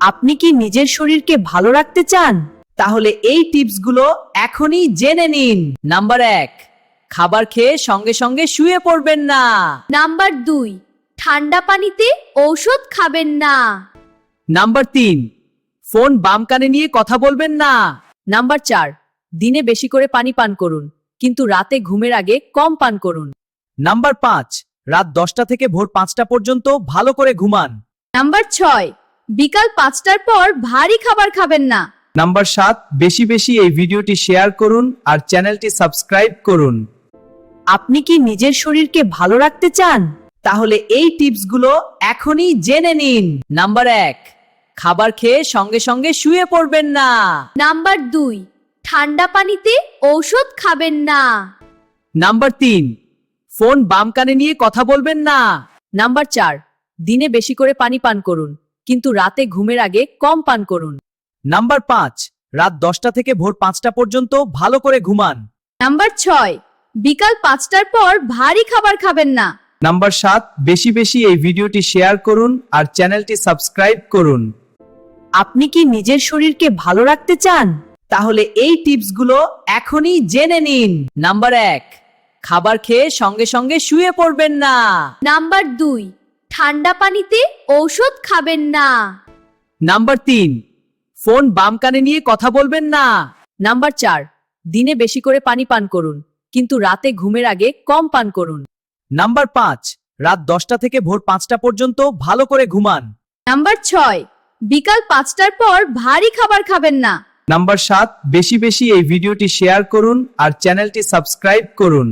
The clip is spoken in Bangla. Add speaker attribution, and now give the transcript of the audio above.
Speaker 1: আপনি কি নিজের শরীরকে ভালো রাখতে চান? তাহলে এই টিপসগুলো এখনই জেনে নিন। নাম্বার 1, খাবার খেয়ে সঙ্গে সঙ্গে শুয়ে পড়বেন না।
Speaker 2: নাম্বার 2, ঠান্ডা পানিতে ঔষধ খাবেন না।
Speaker 1: নাম্বার 3, ফোন বাম কানে নিয়ে কথা বলবেন না। নাম্বার 4, দিনে বেশি করে পানি পান করুন, কিন্তু রাতে ঘুমের আগে কম পান করুন। নাম্বার 5, রাত 10টা থেকে ভোর 5টা পর্যন্ত ভালো করে ঘুমান।
Speaker 2: নাম্বার 6, বিকাল 5টার পর ভারী খাবার খাবেন না।
Speaker 1: নাম্বার 7, বেশি বেশি এই ভিডিওটি শেয়ার করুন আর চ্যানেলটি সাবস্ক্রাইব করুন। আপনি কি নিজের শরীরকে ভালো রাখতে চান? তাহলে এই টিপসগুলো এখনই জেনে নিন। নাম্বার 1, খাবার খেয়ে সঙ্গে সঙ্গে শুয়ে পড়বেন না।
Speaker 2: নাম্বার 2, ঠান্ডা পানিতে ঔষধ খাবেন না।
Speaker 1: নাম্বার 3, ফোন বাম কানে নিয়ে কথা বলবেন না। নাম্বার 4, দিনে বেশি করে পানি পান করুন, কিন্তু রাতে ঘুমের আগে কম পান করুন। নাম্বার 5, রাত 10টা থেকে ভোর 5টা পর্যন্ত ভালো করে ঘুমান।
Speaker 2: নাম্বার 6, বিকাল 5টার পর ভারী খাবার খাবেন না।
Speaker 1: নাম্বার 7, বেশি বেশি এই ভিডিওটি শেয়ার করুন আর চ্যানেলটি সাবস্ক্রাইব করুন। আপনি কি নিজের শরীরকে ভালো রাখতে চান? তাহলে এই টিপসগুলো এখনই জেনে নিন। নাম্বার 1, খাবার খেয়ে সঙ্গে সঙ্গে শুয়ে পড়বেন না।
Speaker 2: নাম্বার 2, ঠান্ডা পানিতে ঔষধ খাবেন না।
Speaker 1: নাম্বার 3, ফোন বাম কানে নিয়ে কথা বলবেন না। নাম্বার 4, দিনে বেশি করে পানি পান করুন, কিন্তু রাতে ঘুমের আগে কম পান করুন। নাম্বার 5, রাত 10টা থেকে ভোর 5টা পর্যন্ত ভালো করে ঘুমান।
Speaker 2: নাম্বার 6, বিকাল 5টার পর ভারী খাবার খাবেন না।
Speaker 1: নাম্বার 7, বেশি বেশি এই ভিডিওটি শেয়ার করুন আর চ্যানেলটি সাবস্ক্রাইব করুন।